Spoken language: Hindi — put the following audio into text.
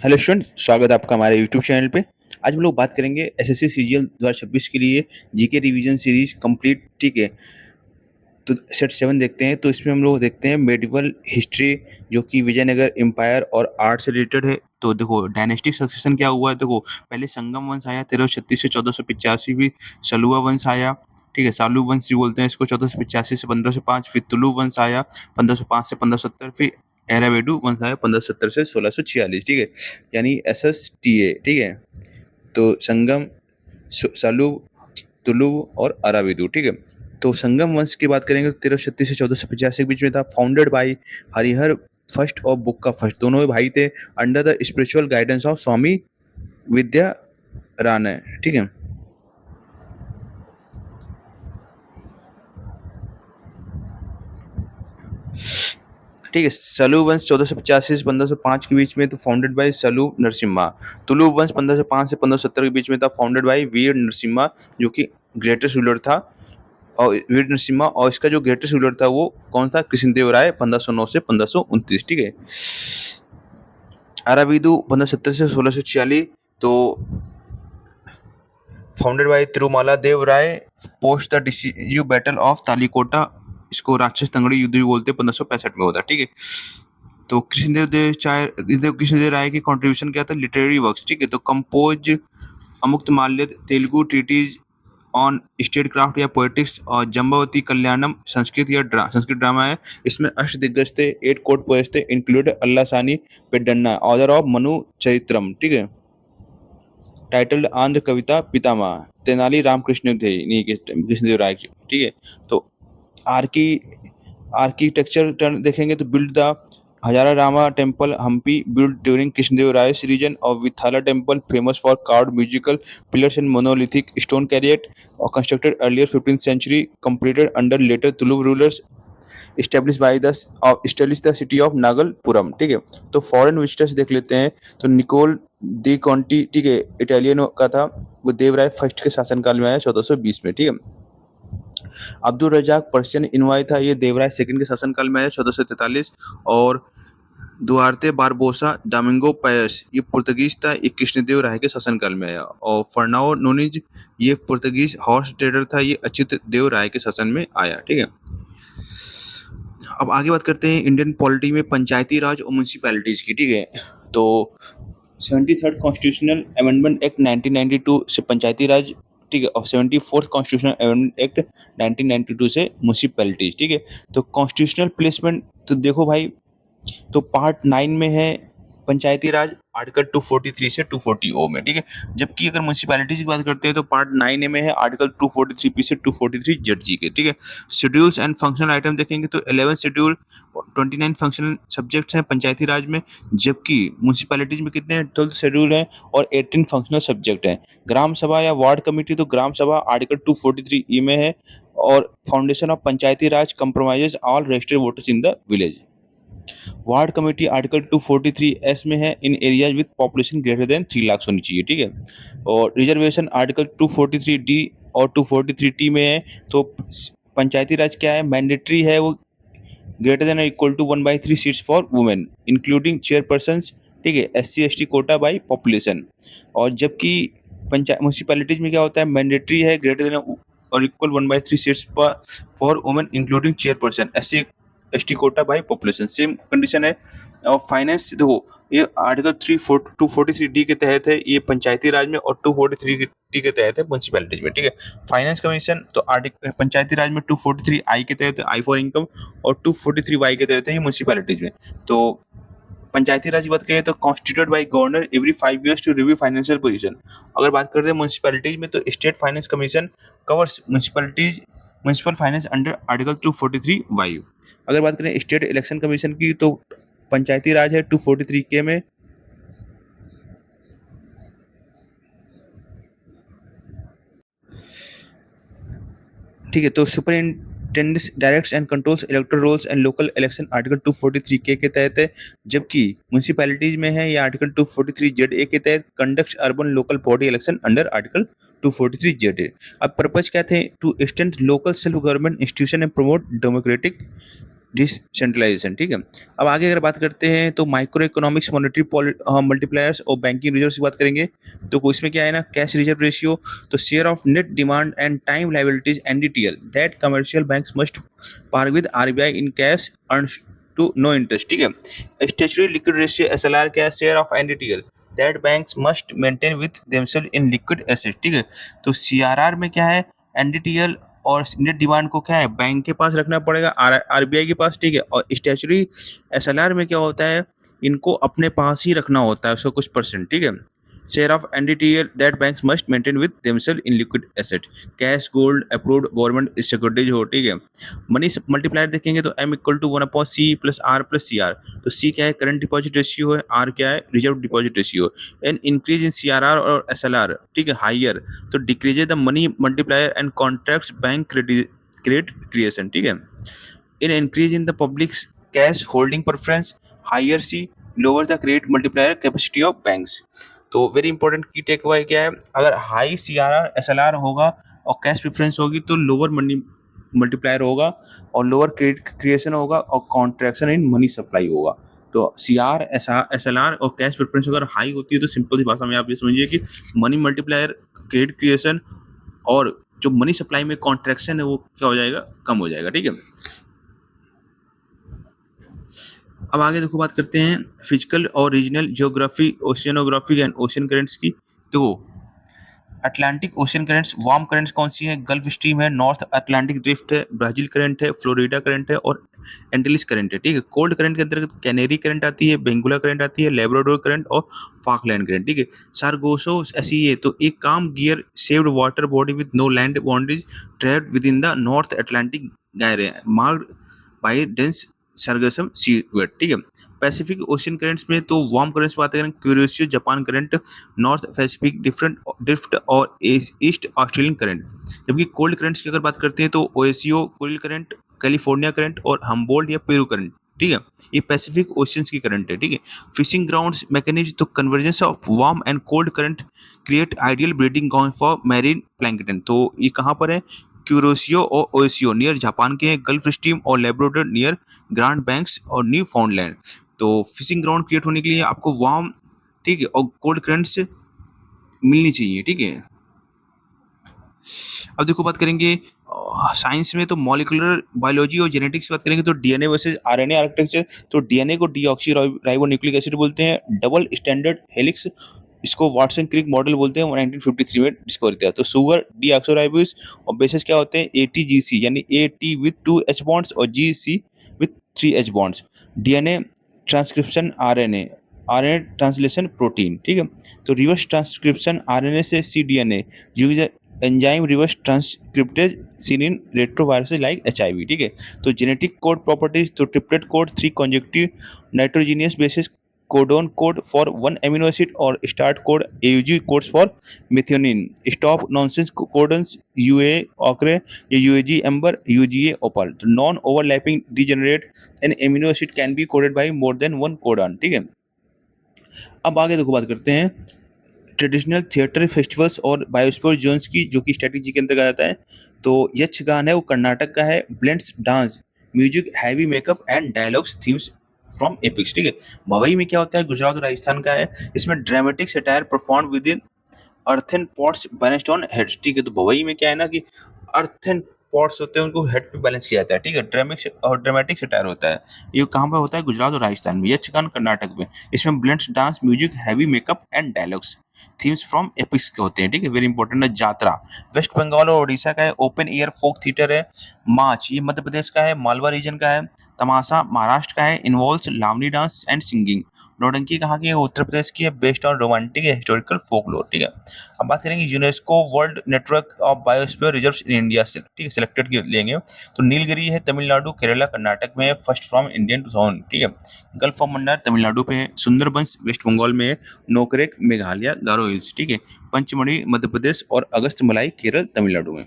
हेलो स्टूडेंट, स्वागत है आपका हमारे यूट्यूब चैनल पे। आज हम लोग बात करेंगे एसएससी सीजीएल 2026 के लिए जीके रिवीजन सीरीज कंप्लीट। ठीक है, तो सेट 7 देखते हैं। तो इसमें हम लोग देखते हैं मेडिवल हिस्ट्री, जो कि विजयनगर एम्पायर और आर्ट से रिलेटेड है। तो देखो डायनेस्टिक सक्सेशन क्या हुआ है। देखो पहले संगम वंश आया 1336 से 1485, फिर सलुआ वंश आया। ठीक है, सालू वंश भी बोलते हैं इसको, 1485 से 1505। फिर तुलु वंश आया 1505 से 1570। फिर एरावेडु वंश आया 1570 से 1646। ठीक है, यानी SSTA। ठीक है, तो संगम, सलु, तुलु और अराविदु। ठीक है, तो संगम वंश की बात करेंगे तो 1336 से 1485 के बीच में था। फाउंडेड बाय हरिहर फर्स्ट और बुक्का फर्स्ट, दोनों ही भाई थे, under the spiritual guidance of Swami Vidyaranya. ठीक है, ठीक है। सलु वंश 1485 से 1505 के बीच में, तो फाउंडेड बाय सलु नरसिम्हा। तुलु वंश 1505 से 1570 के बीच में था, फाउंडेड बाय वीर नरसिम्हा, जो कि ग्रेटेस्ट रूलर था। और वीर नरसिम्हा, और इसका जो ग्रेटेस्ट रूलर था वो कौन था? कृष्णदेव राय, 1509 से 1529। ठीक है, अराविदु 1570 से 1646, तो founded by Tirumala Deva Raya post the decisive battle of Talikota. इसको राक्षस तंगड़ी युद्ध भी बोलते हैं, 1565 में होता है। ठीक है, तो कृष्णदेव राय की कंट्रीब्यूशन क्या था? Literary works. ठीक है, तो compose Amuktamalya, Telugu treatise on statecraft या पोएटिक्स, और जम्बावती कल्याणम संस्कृत ड्रामा है। इसमें अष्टदिग्गज थे, 8 कोर्ट पोएट्स थे, include अल्लासानी पेड्डन्ना, author of Manu Charitram. ठीक है, टाइटल्ड आंध्र कविता पितामह, तेनाली रामकृष्ण थे इन्हीं के, कृष्णदेव राय के। ठीक है, तो आर्की आर्किटेक्चर टर्न देखेंगे तो build the Hazara Rama temple Hampi, built during Krishnadev Rai's region of Vithala temple, famous for carved musical pillars and monolithic stone chariot, constructed earlier 15th century, completed under later Tulu rulers, established the city of नागलपुरम। ठीक है, तो फॉरेन विजिटर्स देख लेते हैं। तो निकोल दी कॉन्टी, ठीक है, इटालियन का था, वो देवराय फर्स्ट के शासनकाल में आया 1420 में। ठीक है, अब्दुल रजाक पर्शियन इनवाई था, ये देवराय सेकंड के शासनकाल में आया 1443। और दुआर्ते बारबोसा डोमिंगो पायस, ये पुर्तगीज था, ये कृष्णदेव राय के शासनकाल में आया। और फर्नाओ नूनिज, ये पुर्तगीज हॉर्स ट्रेडर था, ये अच्युत देव राय के शासन में आया। ठीक है, अब आगे बात करते हैं इंडियन पॉलिटी में पंचायती राज और म्यूनसिपैलिटीज की। ठीक है, तो 73rd कॉन्स्टिट्यूशनल अमेंडमेंट एक्ट 1992 से पंचायती राज। ठीक है, और 74th कॉन्स्टिट्यूशनल अमेंडमेंट एक्ट 1992 से म्यूनसिपैलिटीज। ठीक है, तो कॉन्स्टिट्यूशनल प्लेसमेंट तो देखो भाई, तो पार्ट 9 में है पंचायती राज, आर्टिकल 243 से 240 में। ठीक है, जबकि अगर म्यूनसिपैलिटीज की बात करते हैं तो पार्ट 9 में है आर्टिकल 243 से 243 के। ठीक है, शेड्यूल्स एंड फंक्शनल आइटम देखेंगे तो 11 शेड्यूल, 29 फंक्शनल सब्जेक्ट्स हैं पंचायती राज में, जबकि म्यूनसिपैलिटीज में कितने हैं? 12 शेड्यूल हैं और 18 फंक्शनल सब्जेक्ट हैं। ग्राम सभा या वार्ड कमेटी, तो ग्राम सभा आर्टिकल 243 में है, और foundation of panchayati raj compromises all registered voters in the village. Ward committee article 243 में है, in areas with population greater than 3 lakh होनी चाहिए। ठीक है, और रिजर्वेशन आर्टिकल 243D और 243T में है। तो पंचायती राज क्या है? मैंडेटरी है, वो greater than equal to 1/3 seats for women including chairperson. ठीक है, SC/ST कोटा बाई पॉपुलेशन। और जबकि पंचायत म्यूनसिपैलिटीज में क्या होता है? मैंडेटरी है, ग्रेटर देन और equal 1/3 seats for women including chairperson, SC/ST quota by population, same condition है। और फाइनेंस देखो, ये आर्टिकल 243D के तहत है ये पंचायती राज में, और 243D के तहत है म्यूनसिपैलिटीज में। ठीक है, फाइनेंस कमीशन तो आर्टिकल पंचायती राज में 243I के तहत, आई फॉर इनकम, और 243Y के तहत है ये म्यूनसिपैलिटीज में। तो पंचायती राज की बात करें तो constituted by governor every 5 years to review financial position. अगर बात करते हैं म्यूनसिपैलिटीज में, तो state finance commission covers municipal finance under article 243Y। अगर बात करें स्टेट इलेक्शन कमीशन की, तो पंचायती राज है 243K में। ठीक है, तो superintendent directs and controls electoral rolls and local election article 243K के तहत है, जबकि म्यूनसिपैलिटीज में है ये आर्टिकल 243ZA के तहत conduct urban local body election under article 243ZA। अब पर्पज क्या थे? To extend local self government institution and promote democratic decentralisation, ठीक है। अब आगे अगर बात करते हैं तो माइक्रो इकोनॉमिक्स मॉनेटरी मल्टीप्लायर्स और बैंकिंग रिजर्व्स की बात करेंगे। तो इसमें क्या है ना, कैश रिजर्व रेशियो, तो share of net demand and time liabilities NDTL that commercial banks must park with RBI in cash earn to no interest, ठीक है। स्टेचुरी लिक्विड रेशियो एसएलआर क्या है, share of NDTL that banks must maintain with themselves in liquid asset, ठीक है। तो सीआरआर में क्या है, एनडीटीएल और नेट डिमांड को क्या है बैंक के पास रखना पड़ेगा, आरबीआई के पास, ठीक है। और स्टैचुरी एसएलआर में क्या होता है, इनको अपने पास ही रखना होता है उसका कुछ परसेंट, ठीक है। Share of NDTL that banks must maintain with themselves in liquid asset, cash gold approved government securities हो, ठीक है। मनी मल्टीप्लायर देखेंगे तो M equal to 1/C plus R plus CR। तो C क्या है, करंट डिपॉजिट रेशियो है, R क्या है, reserve deposit ratio. And increase in CRR और SLR, ठीक है, हाइयर, तो decrease the money multiplier and contracts bank credit creation, ठीक है। In increase in the public cash holding preference, higher C lower the credit multiplier capacity of banks. तो वेरी इंपॉर्टेंट की टेक अवे क्या है, अगर हाई CRR SLR होगा और कैश प्रेफरेंस होगी तो लोअर मनी मल्टीप्लायर होगा और लोअर क्रेडिट क्रिएशन होगा और कॉन्ट्रैक्शन इन मनी सप्लाई होगा। तो CR SLR और कैश प्रेफरेंस अगर हाई होती है तो सिंपल सी भाषा में आप ये समझिए कि मनी मल्टीप्लायर, क्रेडिट क्रिएशन और जो मनी सप्लाई में कॉन्ट्रैक्शन है वो क्या हो जाएगा, कम हो जाएगा, ठीक है। अब आगे देखो बात करते हैं फिजिकल और regional geography, oceanography and ocean currents की। तो Atlantic ocean currents, warm currents कौन सी है, गल्फ स्ट्रीम है, नॉर्थ अटलांटिक ड्रिफ्ट है, ब्राजील करंट है, फ्लोरिडा करंट है और एंटिलिस करंट है, ठीक है। कोल्ड करंट के अंतर्गत कैनेरी करंट आती है, बेंगुला करंट आती है, लेब्राडोर करंट और फाकलैंड करंट, ठीक है। सारगोसो ऐसी तो एक calm gyre shaped water body with no land boundaries trapped within the North Atlantic gyre marked by dense sargassum seaweed, ठीक है। पैसिफिक ओशन करंट्स में तो वार्म करंट्स बात करें, Kuroshio Japan current, North Pacific different drift और ईस्ट ऑस्ट्रेलियन करंट। जबकि कोल्ड करंट्स की अगर बात करते हैं तो Oyashio Kuril current, California current और हम्बोल्ट या पेरू करंट, ठीक है। ये पैसिफिक ओशियंस की करंट है, ठीक है। फिशिंग ग्राउंड्स मैकेनिज्म, तो convergence of warm and cold current create ideal breeding ground for marine plankton. तो ये कहाँ पर है, क्यूरोसियो और ओएसियो नियर जापान के, गल्फ स्ट्रीम और लेब्राडोर नियर ग्रांड बैंक्स और न्यू फाउंडलैंड। तो फिशिंग ग्राउंड क्रिएट होने के लिए आपको वार्म, ठीक है, और कोल्ड करंट्स मिलनी चाहिए, ठीक है। अब देखो बात करेंगे साइंस में तो मॉलिक्यूलर बायोलॉजी और जेनेटिक्स बात करेंगे तो डीएनए वर्सेस आरएनए आर्किटेक्चर। तो डीएनए को डीऑक्सी राइबोन्यूक्लिक एसिड बोलते हैं, डबल स्टैंडर्ड हेलिक्स, इसको वाटसन क्रिक मॉडल बोलते हैं, 1953 में डिस्कवर किया। तो सुगर डीऑक्सोराइबोस और बेसिस क्या होते हैं, एटीजीसी यानी एटी विद 2 H बॉन्ड्स और GC with 3 H bonds. DNA transcription RNA, RNA translation protein, ठीक है। तो रिवर्स ट्रांसक्रिप्शन आरएनए से cDNA use enzyme reverse transcriptase seen in retroviruses like HIV, ठीक है। तो जेनेटिक कोड प्रॉपर्टीज, तो triplet code 3 consecutive nitrogenous bases, codon code for 1 amino acid और start code AUG codes for methionine, stop nonsense codons UA ochre या UAG एम्बर UGA ओपल। तो non overlapping degenerate an amino acid can be coded by more than 1 codon, ठीक है। अब आगे देखो बात करते हैं ट्रेडिशनल थिएटर फेस्टिवल्स और बायोस्फीयर जोन्स की, जो कि स्ट्रेटेजी के अंतर्गत आता है। तो यक्षगान है वो कर्नाटक का है, blends dance music heavy makeup and dialogues themes from epics, ठीक है। भवई में क्या होता है, गुजरात और राजस्थान का है, इसमें dramatic satire perform with in earthen pots balanced on heads, ठीक है। तो भवई में क्या है ना कि अर्थन पॉट्स होते हैं उनको हेड पे बैलेंस किया जाता है, ठीक है। ड्रामेटिक सटायर होता है, ये कहाँ पे होता है, गुजरात और राजस्थान में। यक्षगान कर्नाटक में, इसमें blends dance music heavy makeup and dialogues themes from epics के होते हैं, ठीक है। वेरी इंपॉर्टेंट है। जात्रा वेस्ट बंगाल और उड़ीसा का है, ओपन एयर फोक थिएटर है। माच ये मध्य प्रदेश का है, मालवा रीजन का है। तमाशा महाराष्ट्र का है, involves Lavani dance and singing. नौटंकी कहाँ की है, उत्तर प्रदेश की है, based on romantic historical folklore, ठीक है। अब बात करेंगे UNESCO world network of biosphere reserves in India से, ठीक है, सिलेक्टेड की लेंगे। तो नीलगिरी है तमिलनाडु, केरला, कर्नाटक में, फर्स्ट फ्रॉम इंडियन 2000, ठीक है। गल्फ ऑफ मन्नार तमिलनाडु पे है, सुंदरबंस वेस्ट बंगाल में है, नोकरेक मेघालय, गारो हिल्स, ठीक है। पंचमढ़ी मध्य प्रदेश और अगस्त मलाई केरल तमिलनाडु में।